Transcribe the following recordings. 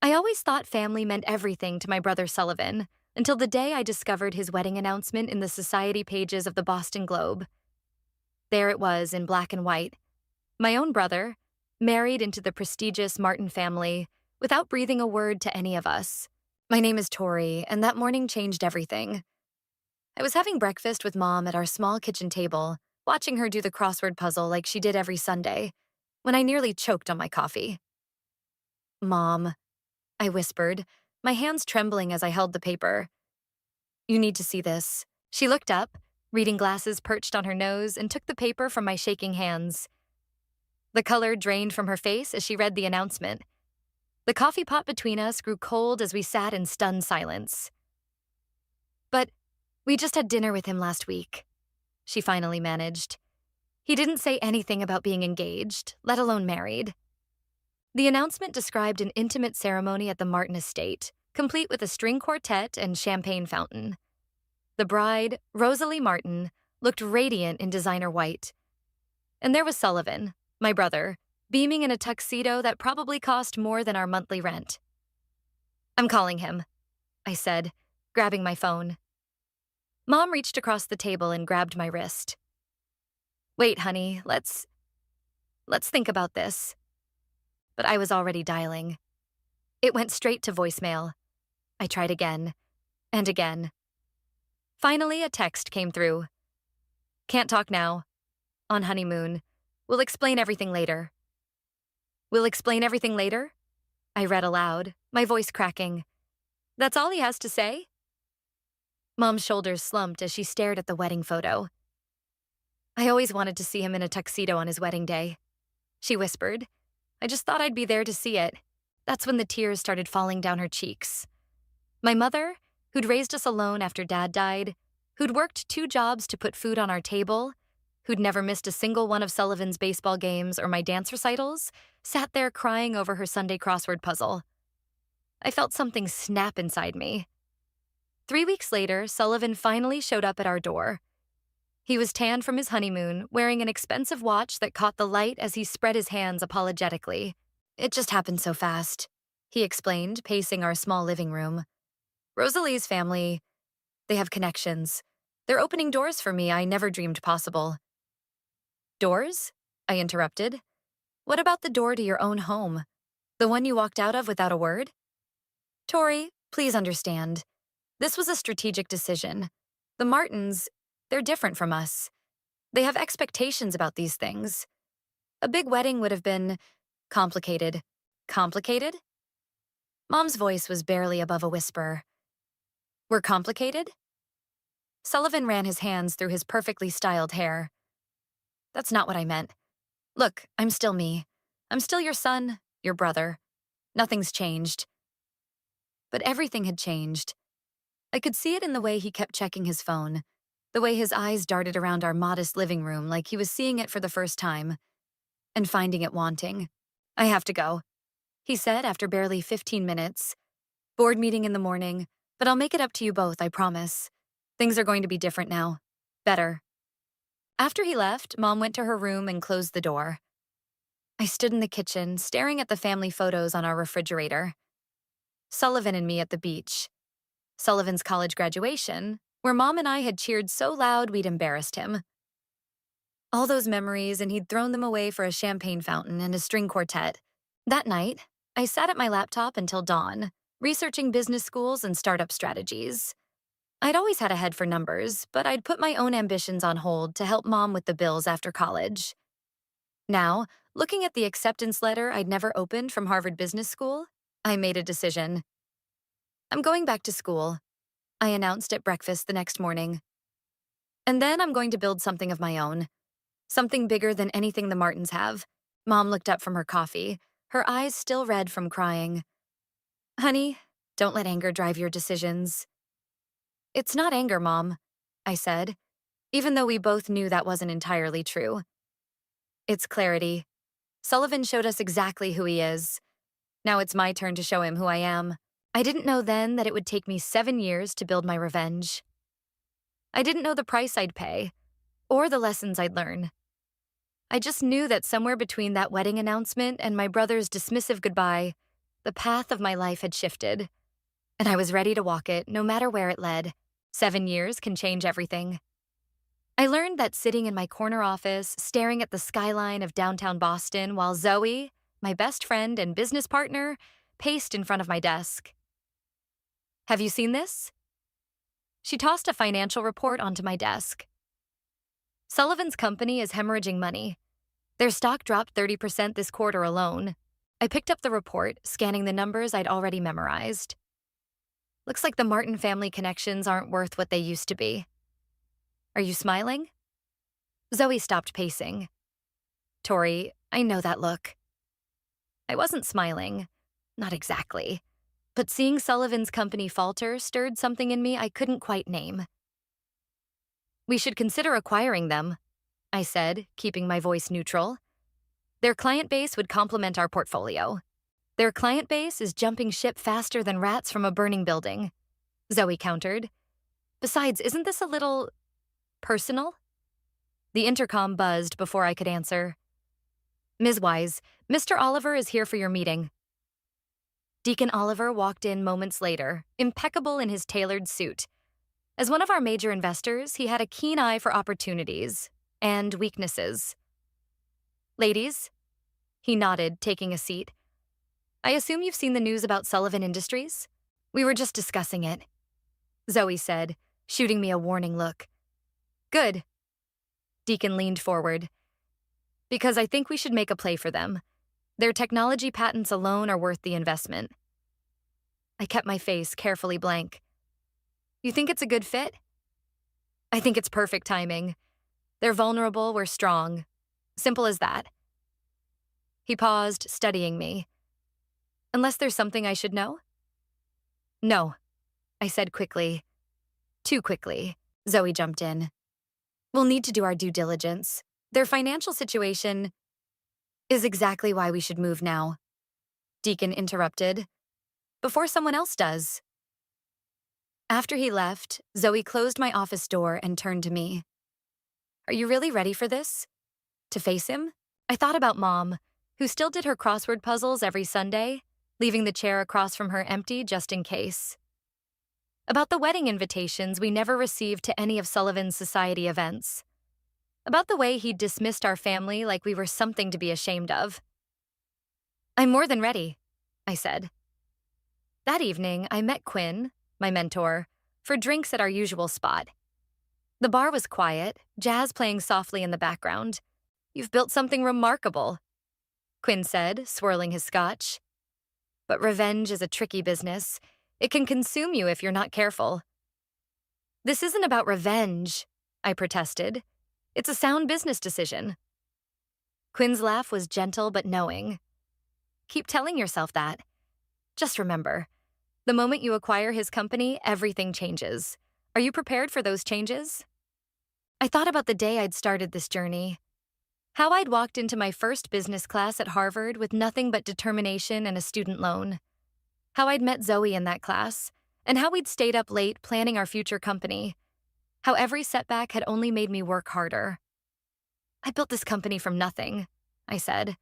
I always thought family meant everything to my brother Sullivan, until the day I discovered his wedding announcement in the society pages of the Boston Globe. There it was in black and white. My own brother, married into the prestigious Martin family, without breathing a word to any of us. My name is Tori, and that morning changed everything. I was having breakfast with Mom at our small kitchen table, watching her do the crossword puzzle like she did every Sunday, when I nearly choked on my coffee. "Mom," I whispered, my hands trembling as I held the paper. "You need to see this." She looked up, reading glasses perched on her nose, and took the paper from my shaking hands. The color drained from her face as she read the announcement. The coffee pot between us grew cold as we sat in stunned silence. "But we just had dinner with him last week," she finally managed. "He didn't say anything about being engaged, let alone married." The announcement described an intimate ceremony at the Martin estate, complete with a string quartet and champagne fountain. The bride, Rosalie Martin, looked radiant in designer white. And there was Sullivan, my brother, beaming in a tuxedo that probably cost more than our monthly rent. "I'm calling him," I said, grabbing my phone. Mom reached across the table and grabbed my wrist. "Wait, honey, let's think about this." But I was already dialing. It went straight to voicemail. I tried again, and again. Finally, a text came through. "Can't talk now. On honeymoon. We'll explain everything later." "We'll explain everything later?" I read aloud, my voice cracking. "That's all he has to say?" Mom's shoulders slumped as she stared at the wedding photo. "I always wanted to see him in a tuxedo on his wedding day," she whispered. "I just thought I'd be there to see it." That's when the tears started falling down her cheeks. My mother, who'd raised us alone after Dad died, who'd worked 2 jobs to put food on our table, who'd never missed a single one of Sullivan's baseball games or my dance recitals, sat there crying over her Sunday crossword puzzle. I felt something snap inside me. 3 weeks later, Sullivan finally showed up at our door. He was tanned from his honeymoon, wearing an expensive watch that caught the light as he spread his hands apologetically. "It just happened so fast," he explained, pacing our small living room. "Rosalie's family, they have connections. They're opening doors for me I never dreamed possible." "Doors?" I interrupted. "What about the door to your own home? The one you walked out of without a word?" "Tori, please understand. This was a strategic decision. The Martins, they're different from us. They have expectations about these things. A big wedding would have been complicated." "Complicated?" Mom's voice was barely above a whisper. "We're complicated?" Sullivan ran his hands through his perfectly styled hair. "That's not what I meant. Look, I'm still me. I'm still your son, your brother. Nothing's changed." But everything had changed. I could see it in the way he kept checking his phone, the way his eyes darted around our modest living room like he was seeing it for the first time, and finding it wanting. "I have to go," he said after barely 15 minutes. "Board meeting in the morning, but I'll make it up to you both, I promise. Things are going to be different now. Better." After he left, Mom went to her room and closed the door. I stood in the kitchen, staring at the family photos on our refrigerator. Sullivan and me at the beach. Sullivan's college graduation, where Mom and I had cheered so loud we'd embarrassed him. All those memories, and he'd thrown them away for a champagne fountain and a string quartet. That night, I sat at my laptop until dawn, researching business schools and startup strategies. I'd always had a head for numbers, but I'd put my own ambitions on hold to help Mom with the bills after college. Now, looking at the acceptance letter I'd never opened from Harvard Business School, I made a decision. "I'm going back to school," I announced at breakfast the next morning. "And then I'm going to build something of my own. Something bigger than anything the Martins have." Mom looked up from her coffee, her eyes still red from crying. "Honey, don't let anger drive your decisions." "It's not anger, Mom," I said, even though we both knew that wasn't entirely true. "It's clarity. Sullivan showed us exactly who he is. Now it's my turn to show him who I am. I didn't know then that it would take me 7 years to build my revenge. I didn't know the price I'd pay, or the lessons I'd learn. I just knew that somewhere between that wedding announcement and my brother's dismissive goodbye, The path of my life had shifted, and I was ready to walk it no matter where it led. 7 years can change everything. I learned that sitting in my corner office, staring at the skyline of downtown Boston while Zoe, my best friend and business partner, paced in front of my desk. Have you seen this? She tossed a financial report onto my desk. Sullivan's company is hemorrhaging money. Their stock dropped 30% this quarter alone. I picked up the report, scanning the numbers I'd already memorized. Looks like the Martin family connections aren't worth what they used to be. Are you smiling? Zoe stopped pacing. Tori, I know that look. I wasn't smiling. Not exactly. But seeing Sullivan's company falter stirred something in me I couldn't quite name. We should consider acquiring them, I said, keeping my voice neutral. Their client base would complement our portfolio. Their client base is jumping ship faster than rats from a burning building, Zoe countered. Besides, isn't this a little personal? The intercom buzzed before I could answer. Ms. Wise, Mr. Oliver is here for your meeting. Deacon Oliver walked in moments later, impeccable in his tailored suit. As one of our major investors, he had a keen eye for opportunities and weaknesses. Ladies, he nodded, taking a seat. I assume you've seen the news about Sullivan Industries? We were just discussing it, Zoe said, shooting me a warning look. Good. Deacon leaned forward. Because I think we should make a play for them. Their technology patents alone are worth the investment. I kept my face carefully blank. You think it's a good fit? I think it's perfect timing. They're vulnerable, we're strong. Simple as that. He paused, studying me. Unless there's something I should know? No, I said quickly. Too quickly, Zoe jumped in. We'll need to do our due diligence. Their financial situation is exactly why we should move now. Deacon interrupted. Before someone else does. After he left, Zoe closed my office door and turned to me. Are you really ready for this? To face him? I thought about Mom, who still did her crossword puzzles every Sunday, leaving the chair across from her empty just in case. About the wedding invitations we never received to any of Sullivan's society events. About the way he'd dismissed our family like we were something to be ashamed of. I'm more than ready, I said. That evening, I met Quinn, my mentor, for drinks at our usual spot. The bar was quiet, jazz playing softly in the background. You've built something remarkable, Quinn said, swirling his scotch. But revenge is a tricky business. It can consume you if you're not careful. This isn't about revenge, I protested. It's a sound business decision. Quinn's laugh was gentle but knowing. Keep telling yourself that. Just remember, the moment you acquire his company, everything changes. Are you prepared for those changes? I thought about the day I'd started this journey. How I'd walked into my first business class at Harvard with nothing but determination and a student loan. How I'd met Zoe in that class, and how we'd stayed up late planning our future company. How every setback had only made me work harder. I built this company from nothing, I said,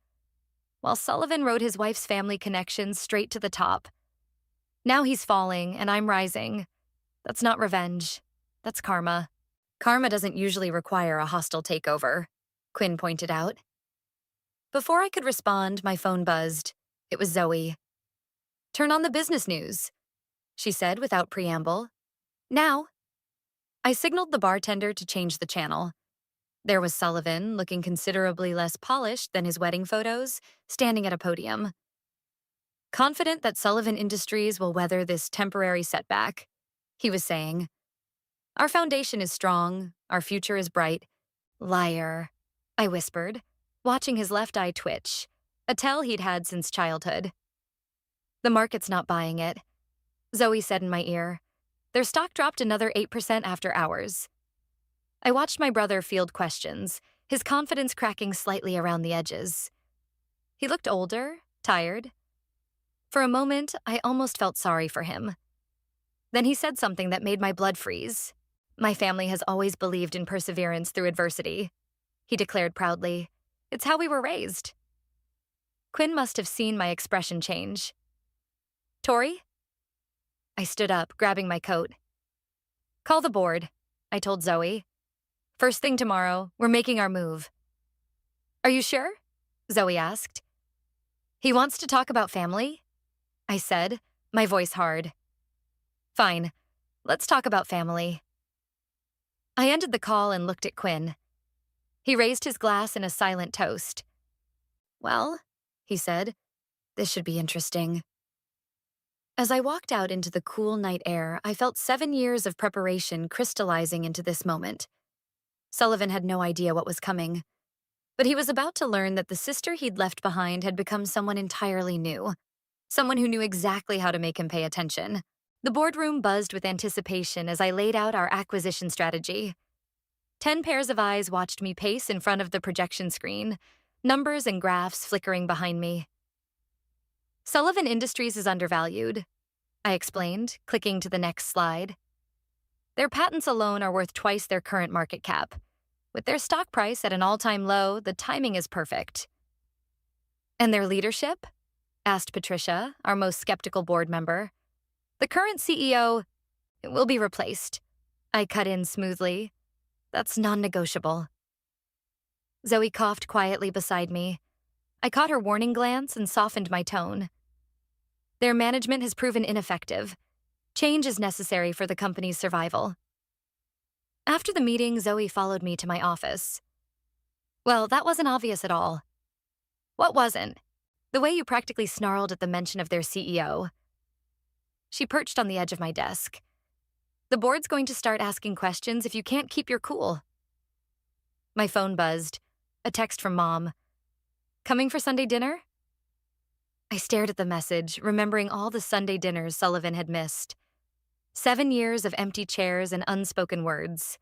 while Sullivan rode his wife's family connections straight to the top. Now he's falling, and I'm rising. That's not revenge. That's karma. Karma doesn't usually require a hostile takeover, Quinn pointed out. Before I could respond, my phone buzzed. It was Zoe. Turn on the business news, she said without preamble. Now. I signaled the bartender to change the channel. There was Sullivan, looking considerably less polished than his wedding photos, standing at a podium. Confident that Sullivan Industries will weather this temporary setback, he was saying. Our foundation is strong, our future is bright. Liar, I whispered, watching his left eye twitch, a tell he'd had since childhood. The market's not buying it, Zoe said in my ear. Their stock dropped another 8% after hours. I watched my brother field questions, his confidence cracking slightly around the edges. He looked older, tired. For a moment, I almost felt sorry for him. Then he said something that made my blood freeze. My family has always believed in perseverance through adversity, he declared proudly. It's how we were raised. Quinn must have seen my expression change. Tori? I stood up, grabbing my coat. Call the board, I told Zoe. First thing tomorrow, we're making our move. Are you sure? Zoe asked. He wants to talk about family? I said, my voice hard. Fine, let's talk about family. I ended the call and looked at Quinn. He raised his glass in a silent toast. Well, he said, this should be interesting. As I walked out into the cool night air, I felt 7 years of preparation crystallizing into this moment. Sullivan had no idea what was coming, but he was about to learn that the sister he'd left behind had become someone entirely new, someone who knew exactly how to make him pay attention. The boardroom buzzed with anticipation as I laid out our acquisition strategy. 10 pairs of eyes watched me pace in front of the projection screen, numbers and graphs flickering behind me. Sullivan Industries is undervalued, I explained, clicking to the next slide. Their patents alone are worth twice their current market cap. With their stock price at an all-time low, the timing is perfect. And their leadership? Asked Patricia, our most skeptical board member. The current CEO will be replaced. I cut in smoothly. That's non-negotiable. Zoe coughed quietly beside me. I caught her warning glance and softened my tone. Their management has proven ineffective. Change is necessary for the company's survival. After the meeting, Zoe followed me to my office. Well, that wasn't obvious at all. What wasn't? The way you practically snarled at the mention of their CEO. She perched on the edge of my desk. The board's going to start asking questions if you can't keep your cool. My phone buzzed. A text from Mom. Coming for Sunday dinner? I stared at the message, remembering all the Sunday dinners Sullivan had missed. 7 years of empty chairs and unspoken words.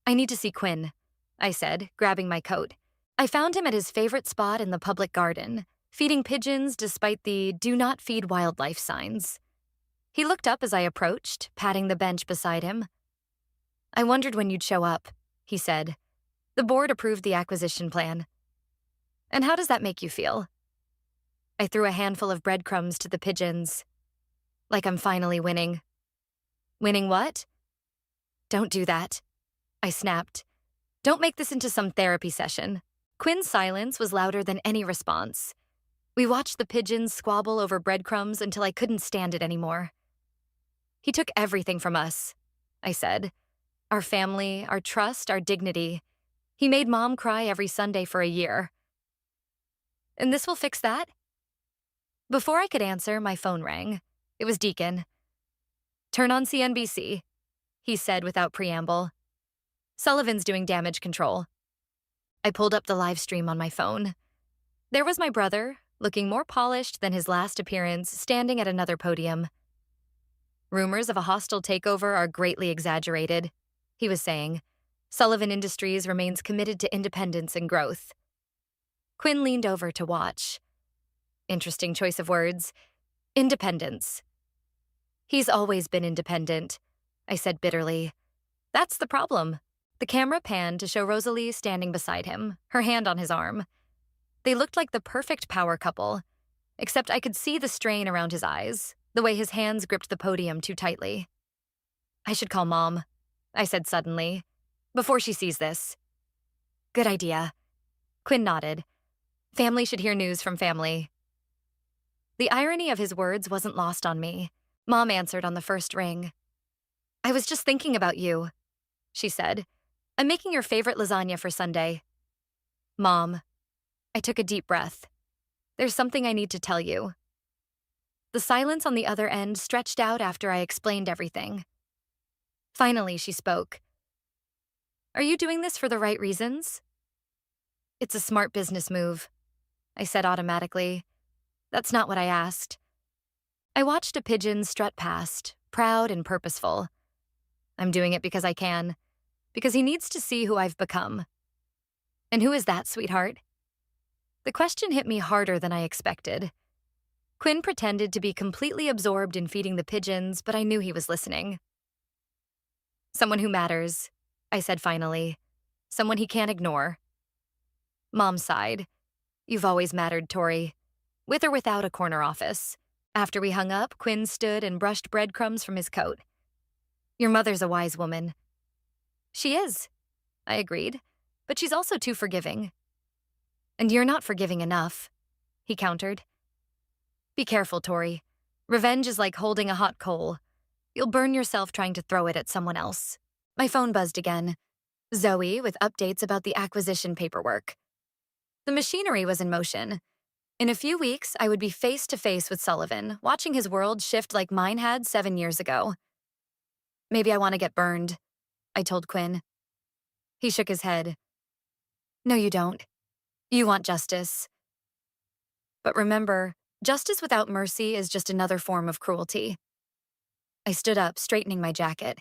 I need to see Quinn, I said, grabbing my coat. I found him at his favorite spot in the public garden, feeding pigeons despite the "do not feed wildlife" signs. He looked up as I approached, patting the bench beside him. I wondered when you'd show up, he said. The board approved the acquisition plan. And how does that make you feel? I threw a handful of breadcrumbs to the pigeons. Like I'm finally winning. Winning what? Don't do that, I snapped. Don't make this into some therapy session. Quinn's silence was louder than any response. We watched the pigeons squabble over breadcrumbs until I couldn't stand it anymore. He took everything from us, I said. Our family, our trust, our dignity. He made Mom cry every Sunday for a year. And this will fix that? Before I could answer, my phone rang. It was Deacon. Turn on CNBC, he said without preamble. Sullivan's doing damage control. I pulled up the live stream on my phone. There was my brother, looking more polished than his last appearance, standing at another podium. Rumors of a hostile takeover are greatly exaggerated, he was saying. Sullivan Industries remains committed to independence and growth. Quinn leaned over to watch. Interesting choice of words. Independence. He's always been independent, I said bitterly. That's the problem. The camera panned to show Rosalie standing beside him, her hand on his arm. They looked like the perfect power couple, except I could see the strain around his eyes, the way his hands gripped the podium too tightly. I should call Mom, I said suddenly, before she sees this. Good idea. Quinn nodded. Family should hear news from family. The irony of his words wasn't lost on me. Mom answered on the first ring. I was just thinking about you, she said. I'm making your favorite lasagna for Sunday. Mom. I took a deep breath. There's something I need to tell you. The silence on the other end stretched out after I explained everything. Finally, she spoke. Are you doing this for the right reasons? It's a smart business move, I said automatically. That's not what I asked. I watched a pigeon strut past, proud and purposeful. I'm doing it because I can, because he needs to see who I've become. And who is that, sweetheart? The question hit me harder than I expected. Quinn pretended to be completely absorbed in feeding the pigeons, but I knew he was listening. Someone who matters, I said finally. Someone he can't ignore. Mom sighed. You've always mattered, Tori. With or without a corner office. After we hung up, Quinn stood and brushed breadcrumbs from his coat. Your mother's a wise woman. She is, I agreed, but she's also too forgiving. And you're not forgiving enough, he countered. Be careful, Tori. Revenge is like holding a hot coal. You'll burn yourself trying to throw it at someone else. My phone buzzed again. Zoe with updates about the acquisition paperwork. The machinery was in motion. In a few weeks, I would be face to face with Sullivan, watching his world shift like mine had 7 years ago. Maybe I want to get burned, I told Quinn. He shook his head. No, you don't. You want justice. But remember, justice without mercy is just another form of cruelty. I stood up, straightening my jacket.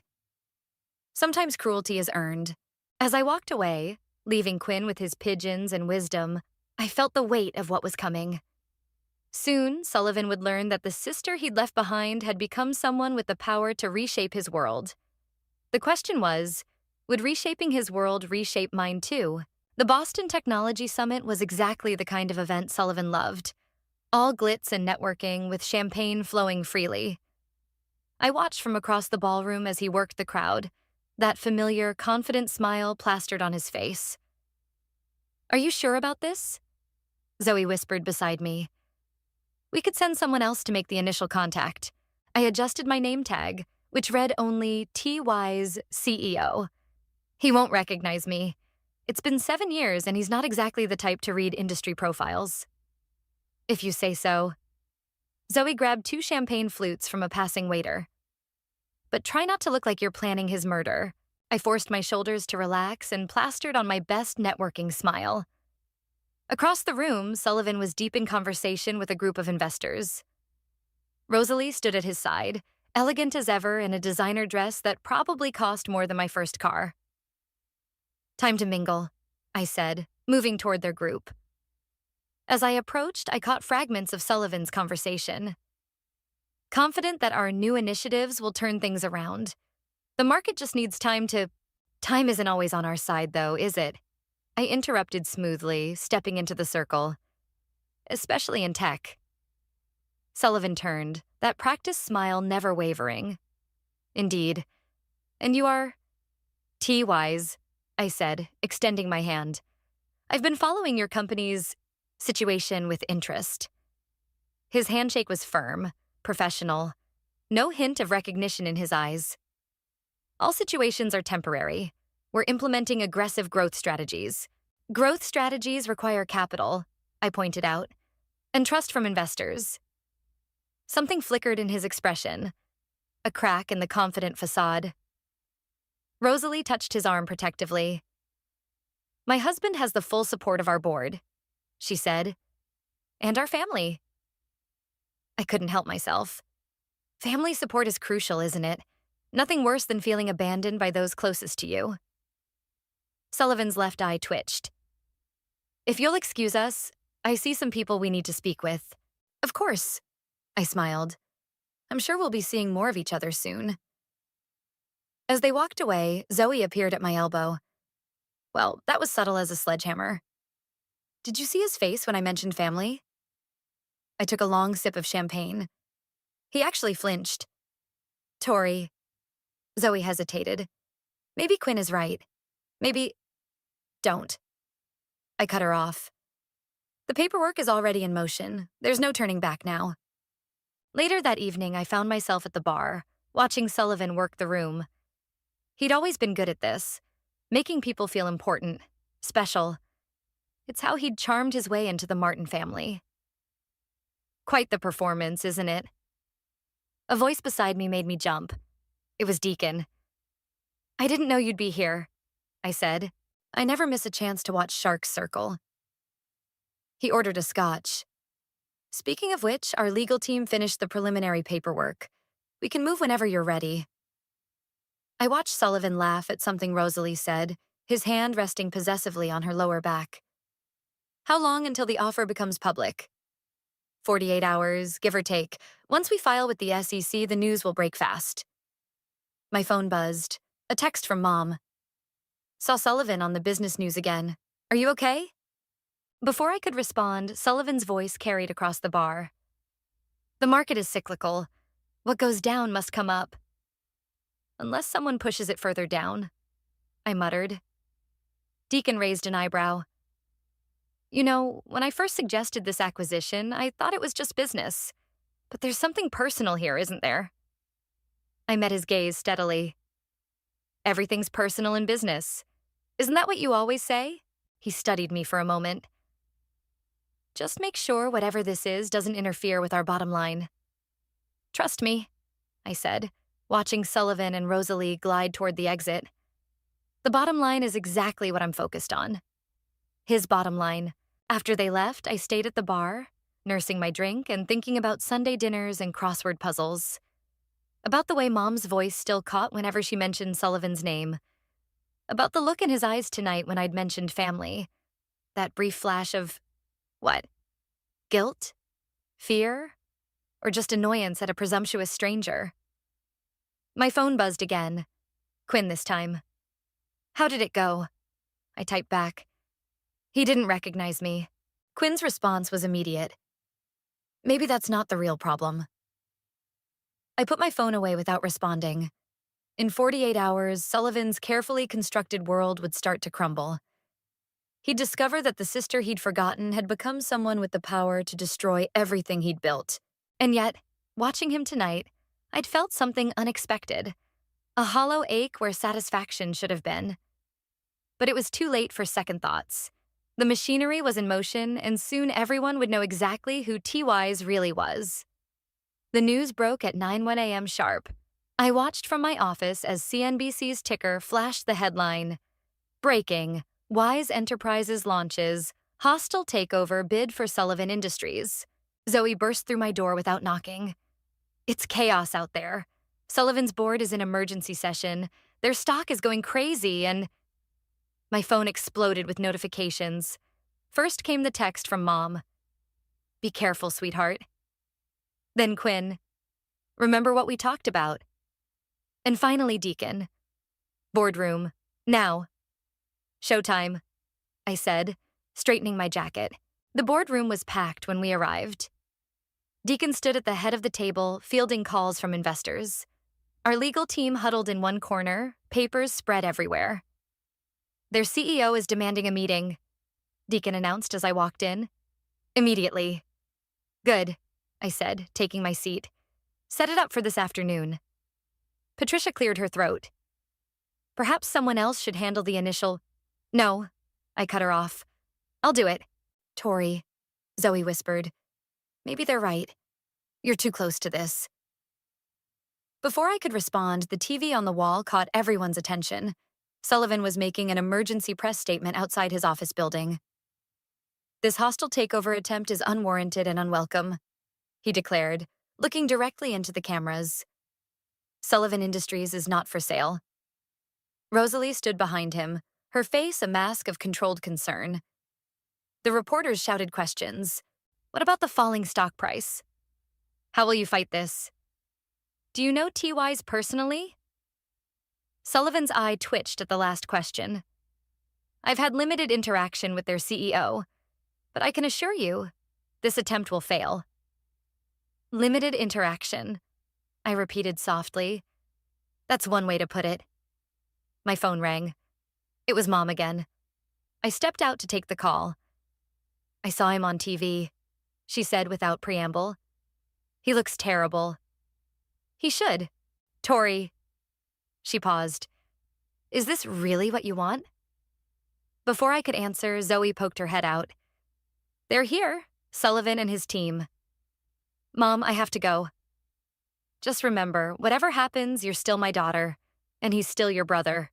Sometimes cruelty is earned. As I walked away, leaving Quinn with his pigeons and wisdom, I felt the weight of what was coming. Soon, Sullivan would learn that the sister he'd left behind had become someone with the power to reshape his world. The question was, would reshaping his world reshape mine too? The Boston Technology Summit was exactly the kind of event Sullivan loved. All glitz and networking, with champagne flowing freely. I watched from across the ballroom as he worked the crowd, that familiar, confident smile plastered on his face. Are you sure about this? Zoe whispered beside me. We could send someone else to make the initial contact. I adjusted my name tag, which read only TY's CEO. He won't recognize me. It's been 7 years and he's not exactly the type to read industry profiles. If you say so. Zoe grabbed 2 champagne flutes from a passing waiter. But try not to look like you're planning his murder. I forced my shoulders to relax and plastered on my best networking smile. Across the room, Sullivan was deep in conversation with a group of investors. Rosalie stood at his side, elegant as ever in a designer dress that probably cost more than my first car. Time to mingle, I said, moving toward their group. As I approached, I caught fragments of Sullivan's conversation. Confident that our new initiatives will turn things around. The market just needs time to... Time isn't always on our side, though, is it? I interrupted smoothly, stepping into the circle. Especially in tech. Sullivan turned, that practiced smile never wavering. Indeed. And you are... T-wise, I said, extending my hand. I've been following your company's situation with interest. His handshake was firm, professional, no hint of recognition in his eyes. All situations are temporary. We're implementing aggressive growth strategies. Growth strategies require capital, I pointed out, and trust from investors. Something flickered in his expression, a crack in the confident facade. Rosalie touched his arm protectively. My husband has the full support of our board, she said, and our family. I couldn't help myself. Family support is crucial, isn't it? Nothing worse than feeling abandoned by those closest to you. Sullivan's left eye twitched. If you'll excuse us, I see some people we need to speak with. Of course, I smiled. I'm sure we'll be seeing more of each other soon. As they walked away, Zoe appeared at my elbow. Well, that was subtle as a sledgehammer. Did you see his face when I mentioned family? I took a long sip of champagne. He actually flinched. Tori. Zoe hesitated. Maybe Quinn is right. Maybe... Don't. I cut her off. The paperwork is already in motion. There's no turning back now. Later that evening, I found myself at the bar, watching Sullivan work the room. He'd always been good at this, making people feel important, special. It's how he'd charmed his way into the Martin family. Quite the performance, isn't it? A voice beside me made me jump. It was Deacon. I didn't know you'd be here, I said. I never miss a chance to watch Sharks Circle. He ordered a scotch. Speaking of which, our legal team finished the preliminary paperwork. We can move whenever you're ready. I watched Sullivan laugh at something Rosalie said, his hand resting possessively on her lower back. How long until the offer becomes public? 48 hours, give or take. Once we file with the SEC, the news will break fast. My phone buzzed. A text from Mom. Saw Sullivan on the business news again. Are you okay? Before I could respond, Sullivan's voice carried across the bar. The market is cyclical. What goes down must come up. Unless someone pushes it further down, I muttered. Deacon raised an eyebrow. You know, when I first suggested this acquisition, I thought it was just business. But there's something personal here, isn't there? I met his gaze steadily. Everything's personal in business. Isn't that what you always say? He studied me for a moment. Just make sure whatever this is doesn't interfere with our bottom line. Trust me, I said, watching Sullivan and Rosalie glide toward the exit. The bottom line is exactly what I'm focused on. His bottom line. After they left, I stayed at the bar, nursing my drink and thinking about Sunday dinners and crossword puzzles. About the way Mom's voice still caught whenever she mentioned Sullivan's name. About the look in his eyes tonight when I'd mentioned family. That brief flash of, what? Guilt? Fear? Or just annoyance at a presumptuous stranger? My phone buzzed again. Quinn this time. How did it go? I typed back. He didn't recognize me. Quinn's response was immediate. Maybe that's not the real problem. I put my phone away without responding. In 48 hours, Sullivan's carefully constructed world would start to crumble. He'd discover that the sister he'd forgotten had become someone with the power to destroy everything he'd built. And yet, watching him tonight, I'd felt something unexpected. A hollow ache where satisfaction should have been. But it was too late for second thoughts. The machinery was in motion, and soon everyone would know exactly who T.Y.'s really was. The news broke at 9:01 a.m. sharp. I watched from my office as CNBC's ticker flashed the headline, Breaking, Wise Enterprises launches, Hostile Takeover Bid for Sullivan Industries. Zoe burst through my door without knocking. It's chaos out there. Sullivan's board is in emergency session. Their stock is going crazy, and... My phone exploded with notifications. First came the text from Mom. Be careful, sweetheart. Then Quinn. Remember what we talked about. And finally Deacon. Boardroom. Now. Showtime, I said, straightening my jacket. The boardroom was packed when we arrived. Deacon stood at the head of the table, fielding calls from investors. Our legal team huddled in one corner, papers spread everywhere. Their CEO is demanding a meeting, Deacon announced as I walked in. Immediately. Good, I said, taking my seat. Set it up for this afternoon. Patricia cleared her throat. Perhaps someone else should handle the initial... No, I cut her off. I'll do it. Tori, Zoe whispered. Maybe they're right. You're too close to this. Before I could respond, the TV on the wall caught everyone's attention. Sullivan was making an emergency press statement outside his office building. This hostile takeover attempt is unwarranted and unwelcome, he declared, looking directly into the cameras. Sullivan Industries is not for sale. Rosalie stood behind him, her face a mask of controlled concern. The reporters shouted questions. What about the falling stock price? How will you fight this? Do you know T.Y.'s personally? Sullivan's eye twitched at the last question. I've had limited interaction with their CEO, but I can assure you, this attempt will fail. Limited interaction, I repeated softly. That's one way to put it. My phone rang. It was Mom again. I stepped out to take the call. I saw him on TV, she said without preamble. He looks terrible. He should. Tori. She paused. Is this really what you want? Before I could answer, Zoe poked her head out. They're here, Sullivan and his team. Mom, I have to go. Just remember, whatever happens, you're still my daughter, and he's still your brother.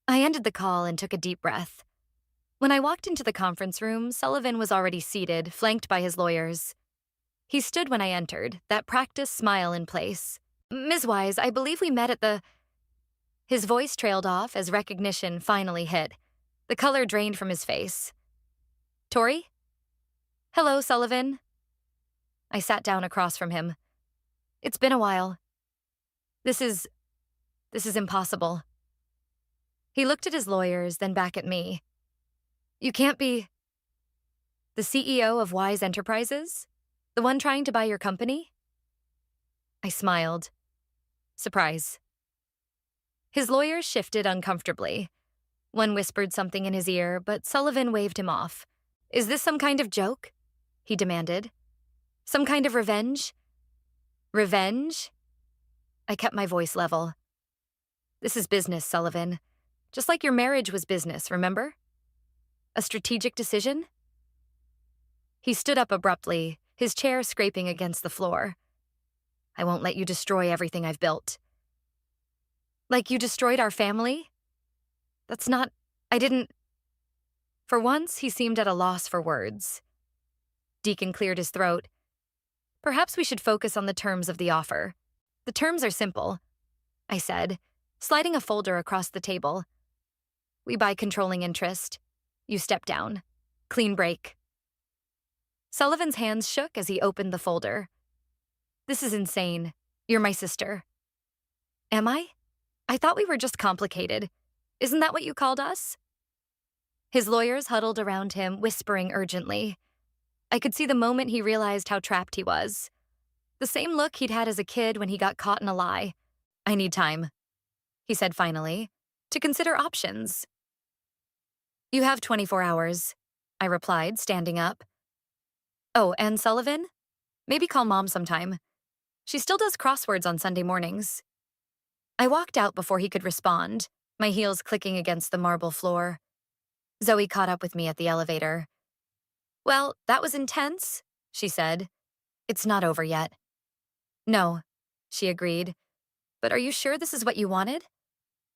I ended the call and took a deep breath. When I walked into the conference room, Sullivan was already seated, flanked by his lawyers. He stood when I entered, that practiced smile in place. Ms. Wise, I believe we met at the... His voice trailed off as recognition finally hit. The color drained from his face. Tori? Hello, Sullivan. I sat down across from him. It's been a while. This is impossible. He looked at his lawyers, then back at me. You can't be... The CEO of Wise Enterprises? The one trying to buy your company? I smiled. Surprise. His lawyers shifted uncomfortably. One whispered something in his ear, but Sullivan waved him off. Is this some kind of joke? He demanded. Some kind of revenge? Revenge? I kept my voice level. This is business, Sullivan. Just like your marriage was business, remember? A strategic decision? He stood up abruptly, his chair scraping against the floor. I won't let you destroy everything I've built. Like you destroyed our family? That's not... I didn't... For once, he seemed at a loss for words. Deacon cleared his throat. Perhaps we should focus on the terms of the offer. The terms are simple, I said, sliding a folder across the table. We buy controlling interest. You step down. Clean break. Sullivan's hands shook as he opened the folder. This is insane. You're my sister. Am I? I thought we were just complicated. Isn't that what you called us? His lawyers huddled around him, whispering urgently. I could see the moment he realized how trapped he was. The same look he'd had as a kid when he got caught in a lie. I need time, he said finally, to consider options. You have 24 hours, I replied, standing up. Oh, and Sullivan? Maybe call Mom sometime. She still does crosswords on Sunday mornings. I walked out before he could respond, my heels clicking against the marble floor. Zoe caught up with me at the elevator. Well, that was intense, she said. It's not over yet. No, she agreed. But are you sure this is what you wanted?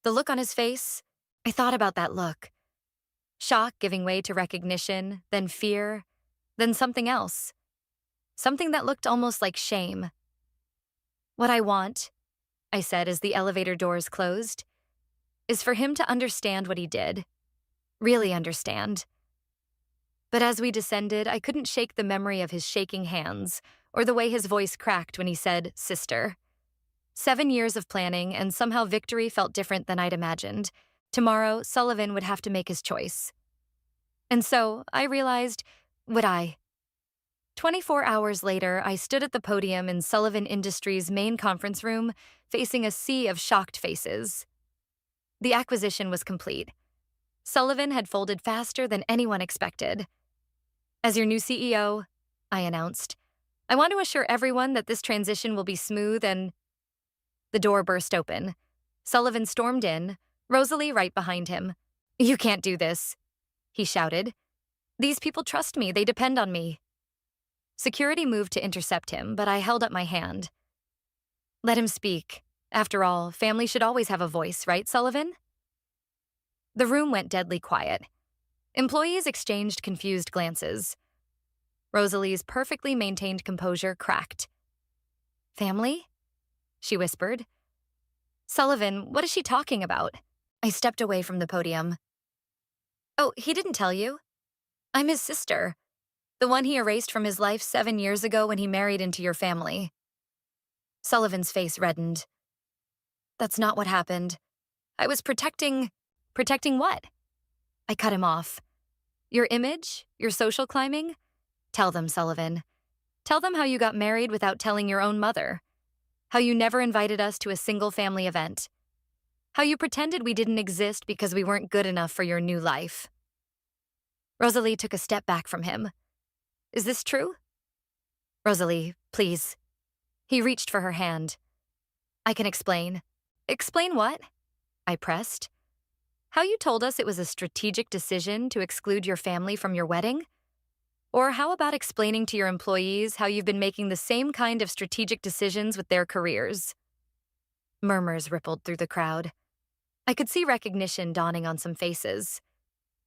The look on his face, I thought about that look. Shock giving way to recognition, then fear, then something else. Something that looked almost like shame. What I want, I said as the elevator doors closed, is for him to understand what he did. Really understand. But as we descended, I couldn't shake the memory of his shaking hands or the way his voice cracked when he said, sister. 7 years of planning, and somehow victory felt different than I'd imagined. Tomorrow, Sullivan would have to make his choice. And so, I realized, would I? 24 hours later, I stood at the podium in Sullivan Industries' main conference room, facing a sea of shocked faces. The acquisition was complete. Sullivan had folded faster than anyone expected. As your new CEO, I announced, I want to assure everyone that this transition will be smooth and... The door burst open. Sullivan stormed in, Rosalie right behind him. You can't do this, he shouted. These people trust me, they depend on me. Security moved to intercept him, but I held up my hand. Let him speak. After all, family should always have a voice, right, Sullivan? The room went deadly quiet. Employees exchanged confused glances. Rosalie's perfectly maintained composure cracked. Family? She whispered. Sullivan, what is she talking about? I stepped away from the podium. Oh, he didn't tell you. I'm his sister. The one he erased from his life 7 years ago when he married into your family. Sullivan's face reddened. That's not what happened. I was protecting what? I cut him off. Your image? Your social climbing? Tell them, Sullivan. Tell them how you got married without telling your own mother. How you never invited us to a single family event. How you pretended we didn't exist because we weren't good enough for your new life. Rosalie took a step back from him. Is this true? Rosalie, please. He reached for her hand. I can explain. Explain what? I pressed. How you told us it was a strategic decision to exclude your family from your wedding? Or how about explaining to your employees how you've been making the same kind of strategic decisions with their careers? Murmurs rippled through the crowd. I could see recognition dawning on some faces.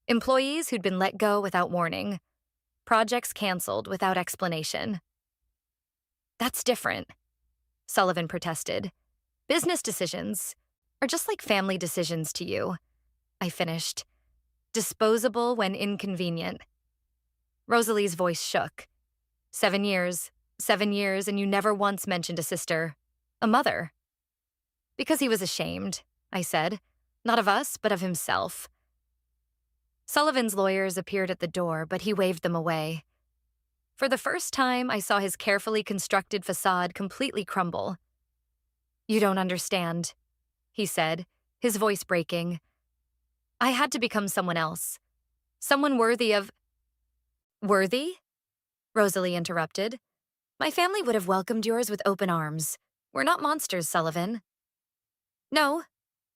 Employees who'd been let go without warning. Projects canceled without explanation. That's different, Sullivan protested. Business decisions are just like family decisions to you. I finished. Disposable when inconvenient. Rosalie's voice shook. 7 years, and you never once mentioned a sister, a mother. Because he was ashamed, I said. Not of us, but of himself. Sullivan's lawyers appeared at the door, but he waved them away. For the first time, I saw his carefully constructed facade completely crumble. "You don't understand," he said, his voice breaking. "I had to become someone else. Someone worthy of—" "Worthy?" Rosalie interrupted. "My family would have welcomed yours with open arms. We're not monsters, Sullivan." "No,"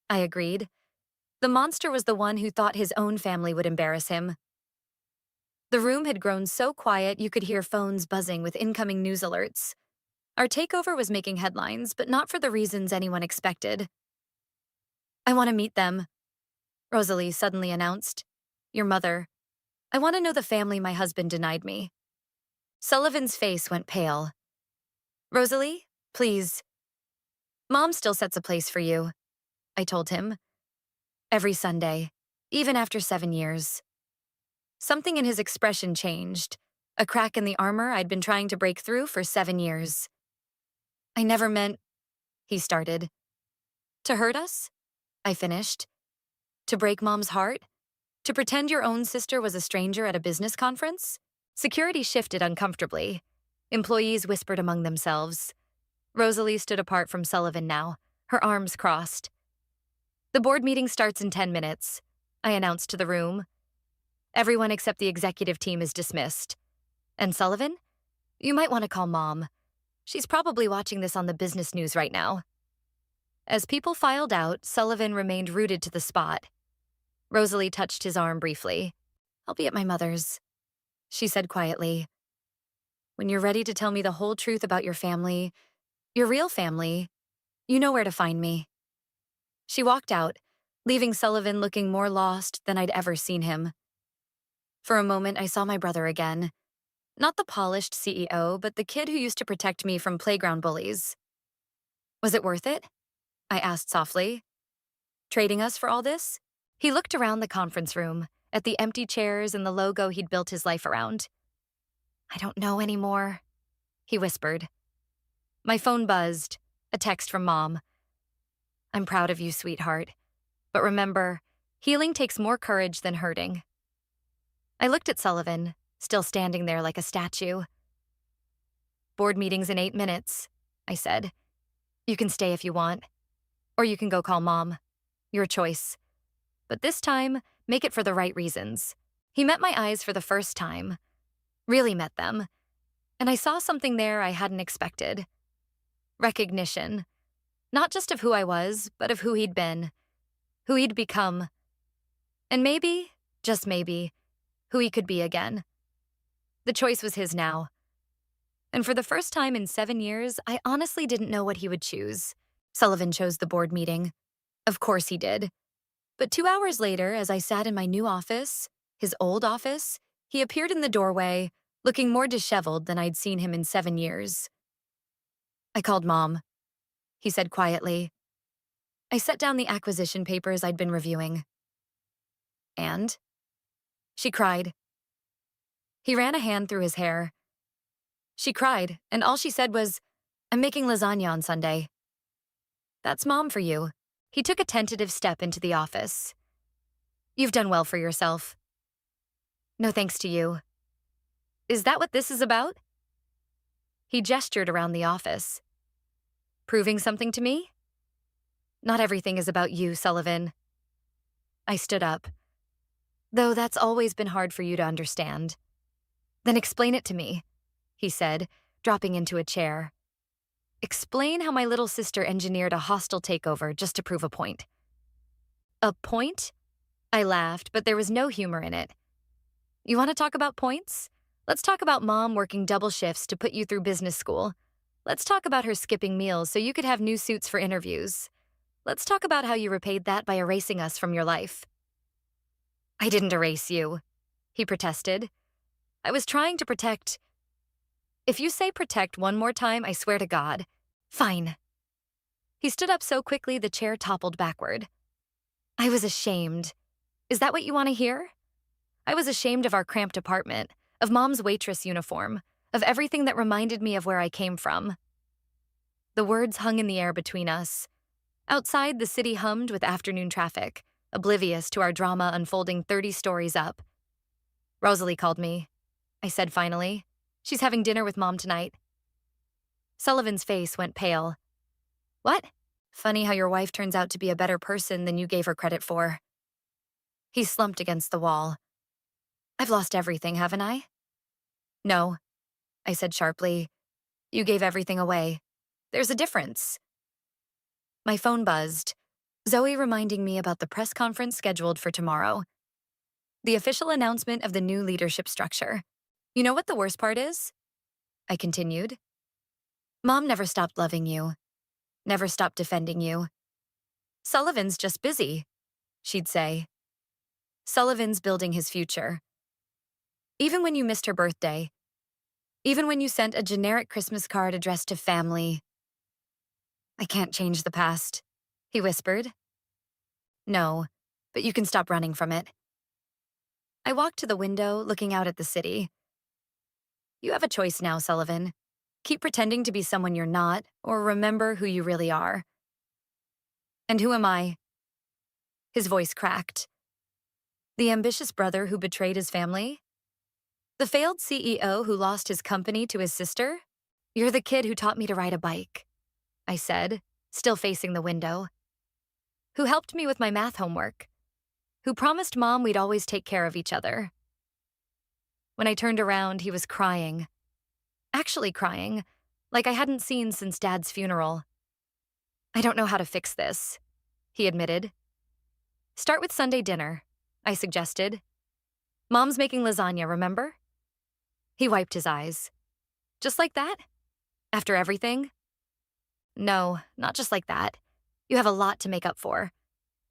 I agreed. "The monster was the one who thought his own family would embarrass him." The room had grown so quiet you could hear phones buzzing with incoming news alerts. Our takeover was making headlines, but not for the reasons anyone expected. "I want to meet them," Rosalie suddenly announced. "Your mother. I want to know the family my husband denied me." Sullivan's face went pale. "Rosalie, please." "Mom still sets a place for you," I told him. "Every Sunday, even after 7 years." Something in his expression changed, a crack in the armor I'd been trying to break through for 7 years. "I never meant—" he started. "To hurt us?" I finished. "To break Mom's heart? To pretend your own sister was a stranger at a business conference?" Security shifted uncomfortably. Employees whispered among themselves. Rosalie stood apart from Sullivan now, her arms crossed. "The board meeting starts in 10 minutes, I announced to the room. "Everyone except the executive team is dismissed. And Sullivan? You might want to call Mom. She's probably watching this on the business news right now." As people filed out, Sullivan remained rooted to the spot. Rosalie touched his arm briefly. "I'll be at my mother's," she said quietly. "When you're ready to tell me the whole truth about your family, your real family, you know where to find me." She walked out, leaving Sullivan looking more lost than I'd ever seen him. For a moment, I saw my brother again. Not the polished CEO, but the kid who used to protect me from playground bullies. "Was it worth it?" I asked softly. "Trading us for all this?" He looked around the conference room, at the empty chairs and the logo he'd built his life around. "I don't know anymore," he whispered. My phone buzzed, a text from Mom. "I'm proud of you, sweetheart. But remember, healing takes more courage than hurting." I looked at Sullivan, still standing there like a statue. "Board meeting's in 8 minutes, I said. "You can stay if you want. Or you can go call Mom. Your choice. But this time, make it for the right reasons." He met my eyes for the first time. Really met them. And I saw something there I hadn't expected. Recognition. Not just of who I was, but of who he'd been. Who he'd become. And maybe, just maybe, who he could be again. The choice was his now. And for the first time in 7 years, I honestly didn't know what he would choose. Sullivan chose the board meeting. Of course he did. But 2 hours later, as I sat in my new office, his old office, he appeared in the doorway, looking more disheveled than I'd seen him in 7 years. "I called Mom," he said quietly. "I set down the acquisition papers I'd been reviewing." "And?" She cried. He ran a hand through his hair. She cried, and all she said was, "I'm making lasagna on Sunday." "That's Mom for you." He took a tentative step into the office. "You've done well for yourself." "No thanks to you." "Is that what this is about?" He gestured around the office. "Proving something to me?" "Not everything is about you, Sullivan." I stood up. "Though that's always been hard for you to understand." "Then explain it to me," he said, dropping into a chair. "Explain how my little sister engineered a hostile takeover just to prove a point." "A point?" I laughed, but there was no humor in it. "You want to talk about points? Let's talk about Mom working double shifts to put you through business school. Let's talk about her skipping meals so you could have new suits for interviews. Let's talk about how you repaid that by erasing us from your life." "I didn't erase you," he protested. "I was trying to protect—" "If you say protect one more time, I swear to God." "Fine." He stood up so quickly the chair toppled backward. "I was ashamed. Is that what you want to hear? I was ashamed of our cramped apartment, of Mom's waitress uniform, of everything that reminded me of where I came from." The words hung in the air between us. Outside, the city hummed with afternoon traffic, oblivious to our drama unfolding 30 stories up. "Rosalie called me," I said finally. She's having dinner with Mom tonight. Sullivan's face went pale. What? Funny how your wife turns out to be a better person than you gave her credit for. He slumped against the wall. I've lost everything, haven't I? No, I said sharply. You gave everything away. There's a difference. My phone buzzed. Zoe reminding me about the press conference scheduled for tomorrow. The official announcement of the new leadership structure. You know what the worst part is? I continued. Mom never stopped loving you. Never stopped defending you. Sullivan's just busy, she'd say. Sullivan's building his future. Even when you missed her birthday. Even when you sent a generic Christmas card addressed to family. I can't change the past, he whispered. No, but you can stop running from it. I walked to the window, looking out at the city. You have a choice now, Sullivan. Keep pretending to be someone you're not, or remember who you really are. And who am I? His voice cracked. The ambitious brother who betrayed his family? The failed CEO who lost his company to his sister? You're the kid who taught me to ride a bike, I said, still facing the window. Who helped me with my math homework? Who promised Mom we'd always take care of each other? When I turned around, he was crying. Actually crying, like I hadn't seen since Dad's funeral. I don't know how to fix this, he admitted. Start with Sunday dinner, I suggested. Mom's making lasagna, remember? He wiped his eyes. Just like that? After everything? No, not just like that. You have a lot to make up for.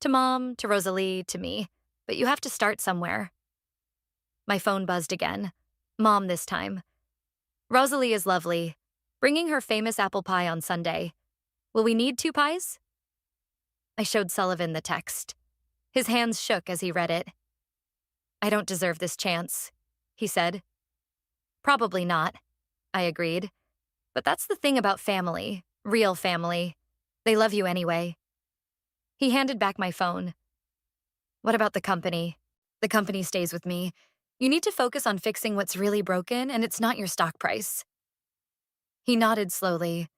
To Mom, to Rosalie, to me. But you have to start somewhere. My phone buzzed again. Mom this time. Rosalie is lovely. Bringing her famous apple pie on Sunday. Will we need 2 pies? I showed Sullivan the text. His hands shook as he read it. I don't deserve this chance, he said. Probably not, I agreed. But that's the thing about family, real family. They love you anyway. He handed back my phone. What about the company? The company stays with me. You need to focus on fixing what's really broken, and it's not your stock price. He nodded slowly.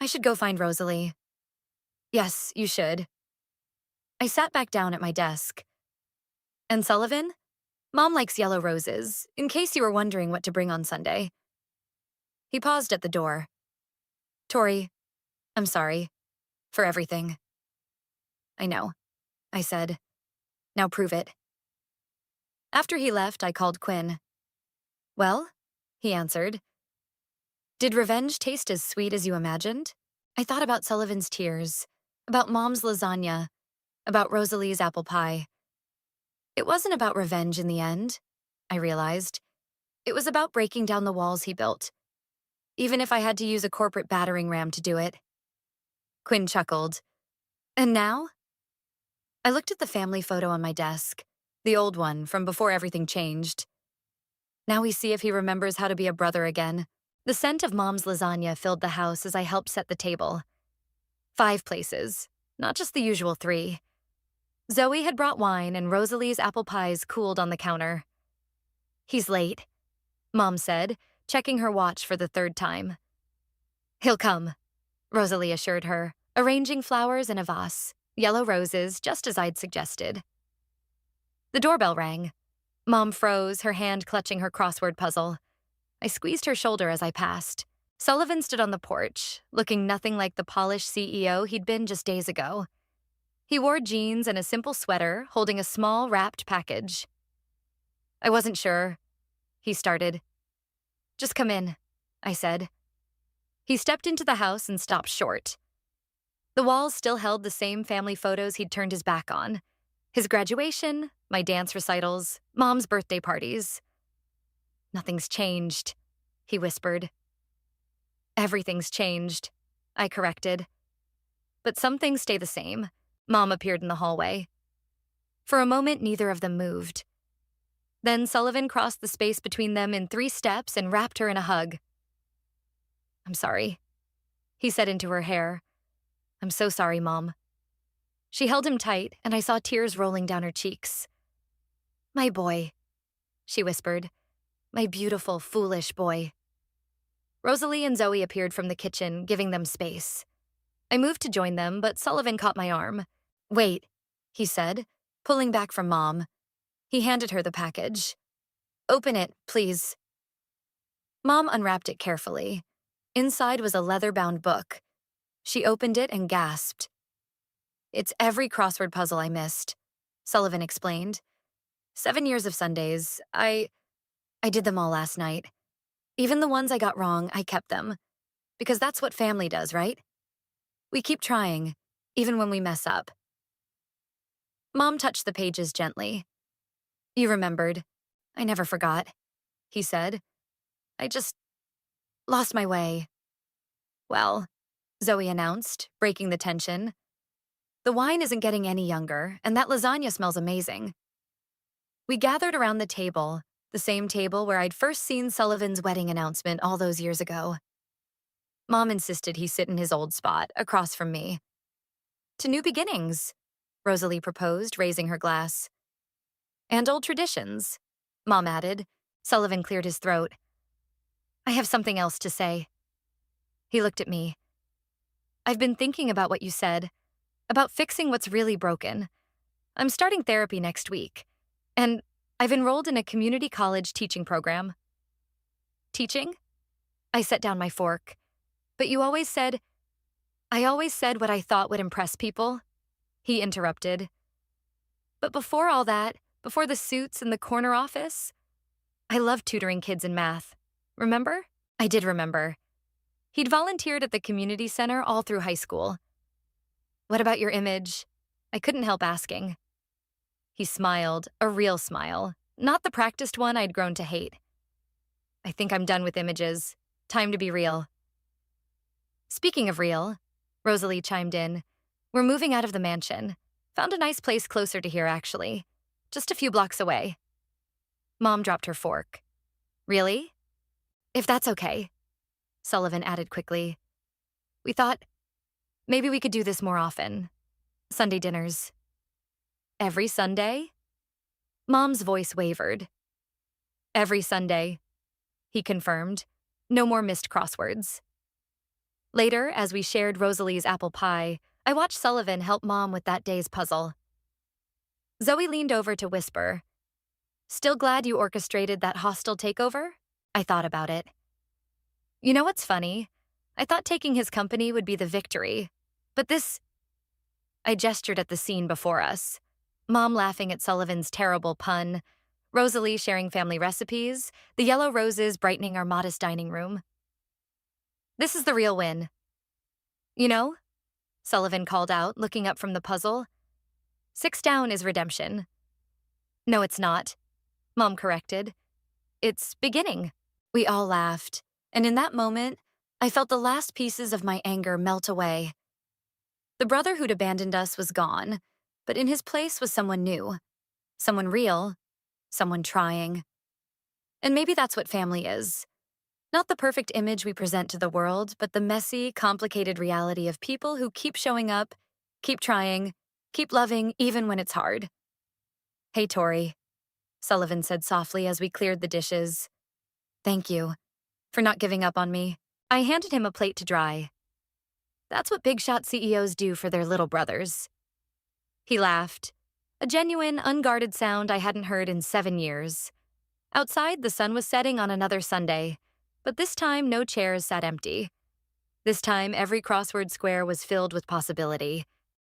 I should go find Rosalie. Yes, you should. I sat back down at my desk. And Sullivan? Mom likes yellow roses, in case you were wondering what to bring on Sunday. He paused at the door. Tori, I'm sorry. For everything. I know, I said. Now prove it. After he left, I called Quinn. Well, he answered. Did revenge taste as sweet as you imagined? I thought about Sullivan's tears, about Mom's lasagna, about Rosalie's apple pie. It wasn't about revenge in the end, I realized. It was about breaking down the walls he built, even if I had to use a corporate battering ram to do it. Quinn chuckled. And now? I looked at the family photo on my desk, the old one from before everything changed. Now we see if he remembers how to be a brother again. The scent of Mom's lasagna filled the house as I helped set the table. 5 places, not just the usual 3. Zoe had brought wine and Rosalie's apple pies cooled on the counter. He's late, Mom said, checking her watch for the 3rd time. He'll come, Rosalie assured her, arranging flowers in a vase, yellow roses, just as I'd suggested. The doorbell rang. Mom froze, her hand clutching her crossword puzzle. I squeezed her shoulder as I passed. Sullivan stood on the porch, looking nothing like the polished CEO he'd been just days ago. He wore jeans and a simple sweater, holding a small wrapped package. I wasn't sure, he started. Just come in, I said. He stepped into the house and stopped short. The walls still held the same family photos he'd turned his back on. His graduation, my dance recitals, Mom's birthday parties. Nothing's changed, he whispered. Everything's changed, I corrected. But some things stay the same. Mom appeared in the hallway. For a moment, neither of them moved. Then Sullivan crossed the space between them in 3 steps and wrapped her in a hug. I'm sorry, he said into her hair. I'm so sorry, Mom. She held him tight, and I saw tears rolling down her cheeks. My boy, she whispered. My beautiful, foolish boy. Rosalie and Zoe appeared from the kitchen, giving them space. I moved to join them, but Sullivan caught my arm. Wait, he said, pulling back from Mom. He handed her the package. Open it, please. Mom unwrapped it carefully. Inside was a leather-bound book. She opened it and gasped. It's every crossword puzzle I missed, Sullivan explained. 7 years of Sundays. I did them all last night. Even the ones I got wrong, I kept them. Because that's what family does, right? We keep trying, even when we mess up. Mom touched the pages gently. You remembered. I never forgot, he said. I just lost my way. Well, Zoe announced, breaking the tension. The wine isn't getting any younger, and that lasagna smells amazing. We gathered around the table, the same table where I'd first seen Sullivan's wedding announcement all those years ago. Mom insisted he sit in his old spot, across from me. To new beginnings, Rosalie proposed, raising her glass. And old traditions, Mom added. Sullivan cleared his throat. I have something else to say. He looked at me. I've been thinking about what you said, about fixing what's really broken. I'm starting therapy next week, and I've enrolled in a community college teaching program. Teaching? I set down my fork. But I always said what I thought would impress people, he interrupted. But before all that, before the suits and the corner office, I loved tutoring kids in math. Remember? I did remember. He'd volunteered at the community center all through high school. What about your image? I couldn't help asking. He smiled, a real smile, not the practiced one I'd grown to hate. I think I'm done with images. Time to be real. Speaking of real, Rosalie chimed in. We're moving out of the mansion. Found a nice place closer to here, actually. Just a few blocks away. Mom dropped her fork. Really? If that's okay, Sullivan added quickly. We thought maybe we could do this more often. Sunday dinners. Every Sunday? Mom's voice wavered. Every Sunday, he confirmed. No more missed crosswords. Later, as we shared Rosalie's apple pie, I watched Sullivan help Mom with that day's puzzle. Zoe leaned over to whisper, Still glad you orchestrated that hostile takeover? I thought about it. You know what's funny? I thought taking his company would be the victory. But this... I gestured at the scene before us. Mom laughing at Sullivan's terrible pun, Rosalie sharing family recipes, the yellow roses brightening our modest dining room. This is the real win. You know? Sullivan called out, looking up from the puzzle. 6 down is redemption. No, it's not, Mom corrected. It's beginning. We all laughed, and in that moment, I felt the last pieces of my anger melt away. The brother who'd abandoned us was gone, but in his place was someone new. Someone real. Someone trying. And maybe that's what family is. Not the perfect image we present to the world, but the messy, complicated reality of people who keep showing up, keep trying, keep loving even when it's hard. Hey, Tori, Sullivan said softly as we cleared the dishes. Thank you for not giving up on me. I handed him a plate to dry. That's what big shot CEOs do for their little brothers. He laughed, a genuine, unguarded sound I hadn't heard in 7 years. Outside, the sun was setting on another Sunday, but this time no chairs sat empty. This time, every crossword square was filled with possibility,